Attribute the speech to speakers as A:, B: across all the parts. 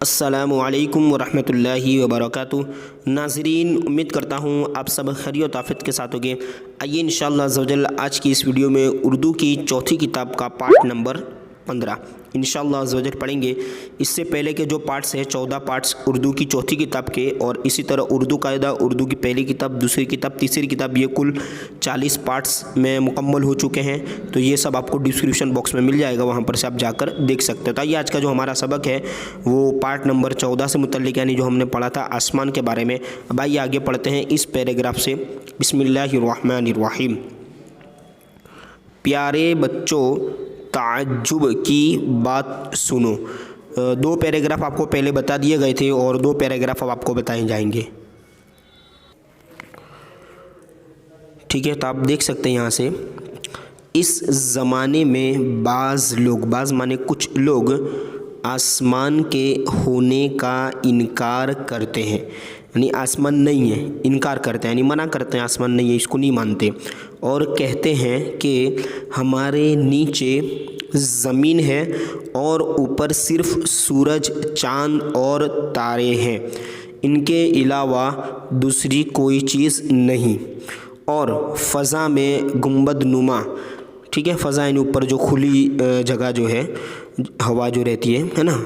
A: अस्सलामुअलैकुम वरहमतुल्लाहि वबरकातुहू। नाज़रीन, उम्मीद करता हूँ आप सब खैरियत आफियत के साथ होंगे। आइए इंशाअल्लाह अज़्ज़ा वजल आज की इस वीडियो में उर्दू की चौथी किताब का पार्ट नंबर 15 इंशाअल्लाह अज़्ज़ा वजल पढ़ेंगे। इससे पहले के जो पार्ट्स हैं 14 पार्ट्स उर्दू की चौथी किताब के, और इसी तरह उर्दू कायदा, उर्दू की पहली किताब, दूसरी किताब, तीसरी किताब, ये कुल 40 पार्ट्स में मुकम्मल हो चुके हैं। तो ये सब आपको डिस्क्रिप्शन बॉक्स में मिल जाएगा, वहाँ पर से आप जाकर देख सकते हो। तो आइए आज का जो हमारा सबक है वो पार्ट नंबर 14 से मुतल्लिक, यानी जो हमने पढ़ा था आसमान के बारे में। अब आइए आगे पढ़ते हैं इस पैराग्राफ से। बिस्मिल्लाहिर्रहमानिर्रहीम। प्यारे बच्चों, ताज्जुब की बात सुनो। दो पैराग्राफ आपको पहले बता दिए गए थे और दो पैराग्राफ अब आपको बताए जाएंगे। ठीक है, तो आप देख सकते हैं यहाँ से, इस ज़माने में बाज़ लोग, बाज़ माने कुछ लोग, आसमान के होने का इनकार करते हैं। यानी आसमान नहीं है, इनकार करते हैं, यानी मना करते हैं, आसमान नहीं है, इसको नहीं मानते, और कहते हैं कि हमारे नीचे ज़मीन है और ऊपर सिर्फ सूरज, चाँद और तारे हैं, इनके अलावा दूसरी कोई चीज़ नहीं। और फ़ज़ा में गुंबद नुमा, ठीक है, फ़ज़ा यानी ऊपर जो खुली जगह जो है, हवा जो रहती है ना,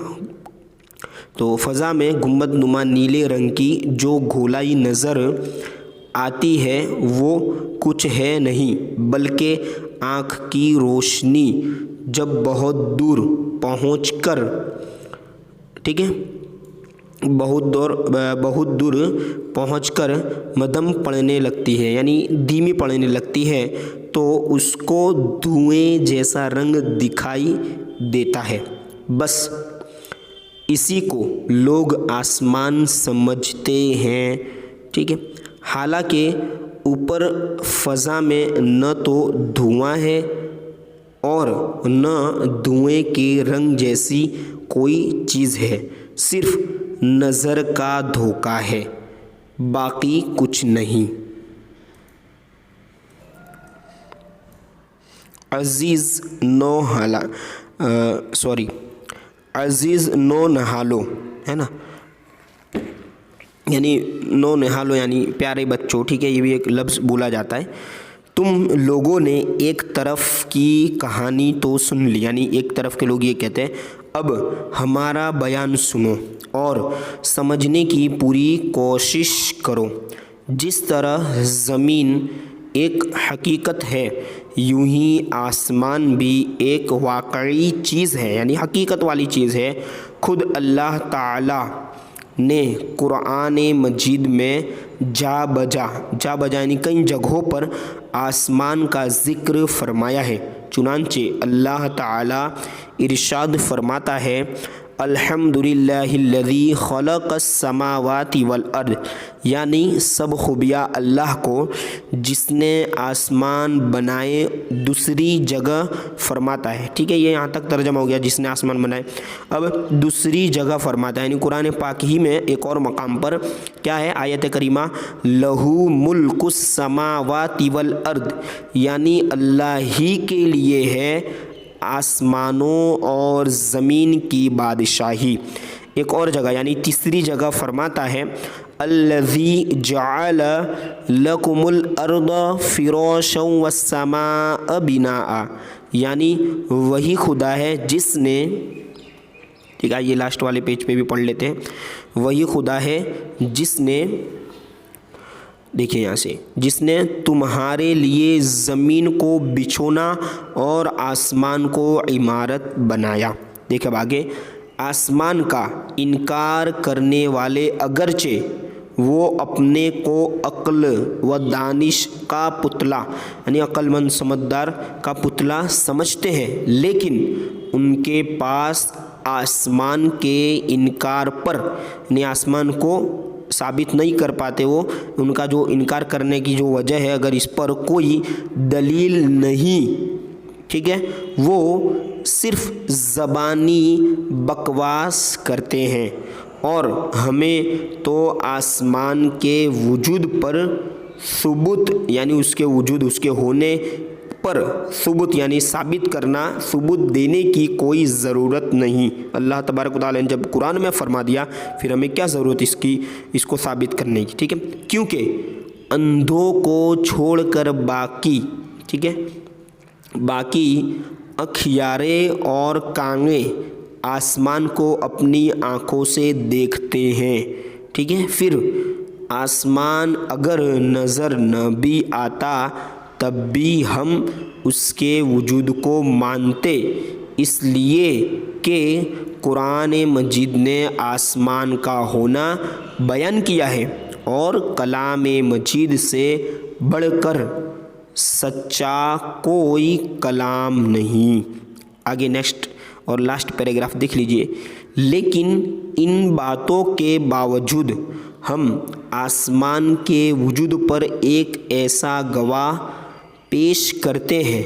A: तो फ़ज़ा में गुंबद नुमा नीले रंग की जो गोलाई नज़र आती है वो कुछ है नहीं, बल्कि आँख की रोशनी जब बहुत दूर पहुंचकर, ठीक है, बहुत दूर पहुंचकर मध्यम पड़ने लगती है, यानी धीमी पड़ने लगती है, तो उसको धुएं जैसा रंग दिखाई देता है। बस इसी को लोग आसमान समझते हैं, ठीक है। हालांकि ऊपर फ़ज़ा में न तो धुआं है और न धुएं के रंग जैसी कोई चीज़ है, सिर्फ नज़र का धोखा है, बाकी कुछ नहीं। अज़ीज़ नो नहालो, है ना, यानी नो नहालो यानी प्यारे बच्चों, ठीक है, ये भी एक लफ्ज़ बोला जाता है। तुम लोगों ने एक तरफ की कहानी तो सुन ली, यानी एक तरफ के लोग ये कहते हैं, अब हमारा बयान सुनो और समझने की पूरी कोशिश करो। जिस तरह ज़मीन एक हकीकत है, यूं ही आसमान भी एक वाकई चीज़ है, यानी हकीकत वाली चीज़ है। खुद अल्लाह ताला ने कुरान मजीद में जा बजा यानी कई जगहों पर आसमान का ज़िक्र फरमाया है। चुनांचे अल्लाह ताला इरशाद फरमाता है, अल्हम्दुलिल्लाहिल्लज़ी खलक़स समावाति वल अर्द, यानी सब खूबियाँ अल्लाह को जिसने आसमान बनाए। दूसरी जगह फरमाता है, ठीक है, ये यहाँ तक तर्जमा हो गया, जिसने आसमान बनाए। अब दूसरी जगह फरमाता है, यानी कुरान पाक ही में एक और मकाम पर क्या है, आयत करीमा, लहू मुल्कुस समावाति वल अर्द, यानी अल्लाह ही के लिए है आसमानों और ज़मीन की बादशाही। एक और जगह यानी तीसरी जगह फरमाता है, अल्लज़ी जअल लकुमुल अर्द फ़िराशं वस्समाअ बिनाअ, यानी वही खुदा है जिसने, ठीक है, ये लास्ट वाले पेज पे भी पढ़ लेते हैं, वही खुदा है जिसने, देखिए यहाँ से, जिसने तुम्हारे लिए ज़मीन को बिछोना और आसमान को इमारत बनाया। देखिए अब आगे, आसमान का इनकार करने वाले अगरचे वो अपने को अक्ल व दानिश का पुतला, यानी अक्लमंद समझदार का पुतला समझते हैं, लेकिन उनके पास आसमान के इनकार पर, यानी आसमान को साबित नहीं कर पाते, वो उनका जो इनकार करने की जो वजह है, अगर इस पर कोई दलील नहीं, ठीक है, वो सिर्फ ज़बानी बकवास करते हैं। और हमें तो आसमान के वजूद पर सुबूत, यानी उसके वजूद, उसके होने पर सबूत यानी साबित करना, सबूत देने की कोई ज़रूरत नहीं। अल्लाह तबारक व तआला ने जब कुरान में फरमा दिया, फिर हमें क्या ज़रूरत इसको साबित करने की, ठीक है। क्योंकि अंधों को छोड़कर बाकी, ठीक है, बाकी अखियारे और कांगे आसमान को अपनी आँखों से देखते हैं, ठीक है। फिर आसमान अगर नज़र न भी आता तब भी हम उसके वजूद को मानते, इसलिए कि कुरान मजीद ने आसमान का होना बयान किया है और कलाम मजीद से बढ़कर सच्चा कोई कलाम नहीं। आगे नेक्स्ट और लास्ट पैराग्राफ देख लीजिए। लेकिन इन बातों के बावजूद हम आसमान के वजूद पर एक ऐसा गवाह पेश करते हैं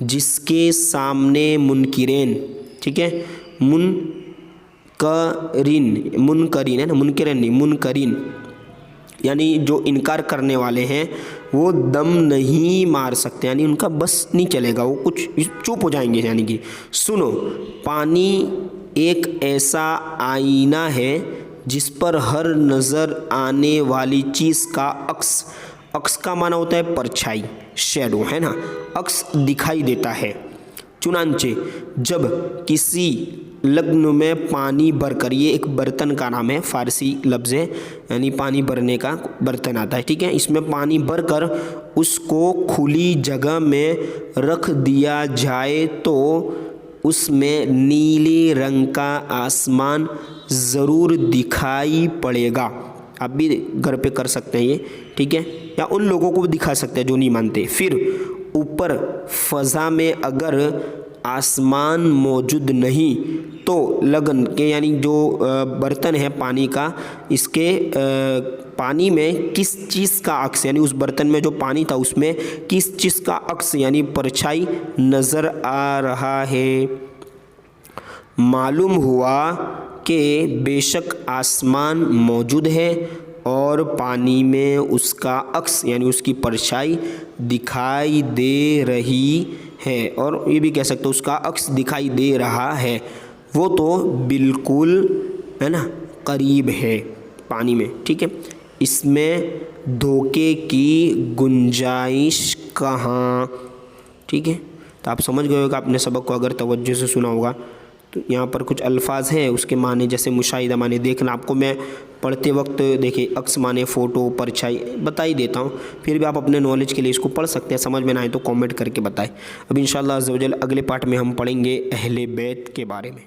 A: जिसके सामने मुनकिरीन, ठीक है, मुनकरीन है ना, मुनकिरीन नहीं, मुनकरीन यानी जो इनकार करने वाले हैं वो दम नहीं मार सकते, यानी उनका बस नहीं चलेगा, वो कुछ चुप हो जाएंगे। यानी कि सुनो, पानी एक ऐसा आईना है जिस पर हर नज़र आने वाली चीज़ का अक्स का माना होता है परछाई, शैडो, है ना, अक्स दिखाई देता है। चुनांचे जब किसी लग्न में पानी भरकर, ये एक बर्तन का नाम है, फारसी लफ्ज़ है, यानी पानी भरने का बर्तन आता है, ठीक है। इसमें पानी भरकर उसको खुली जगह में रख दिया जाए तो उसमें नीले रंग का आसमान ज़रूर दिखाई पड़ेगा। आप भी घर पे कर सकते हैं ये, ठीक है, या उन लोगों को भी दिखा सकते हैं जो नहीं मानते। फिर ऊपर फ़ज़ा में अगर आसमान मौजूद नहीं तो लगन के, यानी जो बर्तन है पानी का, इसके पानी में किस चीज़ का अक्स, यानी उस बर्तन में जो पानी था उसमें किस चीज़ का अक्स यानी परछाई नज़र आ रहा है। मालूम हुआ कि बेशक आसमान मौजूद है और पानी में उसका अक्स यानी उसकी परछाई दिखाई दे रही है, और ये भी कह सकते हो उसका अक्स दिखाई दे रहा है, वो तो बिल्कुल, है ना, करीब है पानी में, ठीक है। इसमें धोखे की गुंजाइश कहाँ, ठीक है। तो आप समझ गए हो कि आपने सबक को अगर तवज्जो से सुना होगा तो यहाँ पर कुछ अल्फाज हैं, उसके माने जैसे मुशाहिदा माने देखना, आपको मैं पढ़ते वक्त देखिए अक्स माने फ़ोटो, परछाई बता ही देता हूँ, फिर भी आप अपने नॉलेज के लिए इसको पढ़ सकते हैं, समझ में ना आए तो कमेंट करके बताएं। अब इंशाअल्लाह अज़्ज़ व जल अगले पार्ट में हम पढ़ेंगे अहले बैत के बारे में।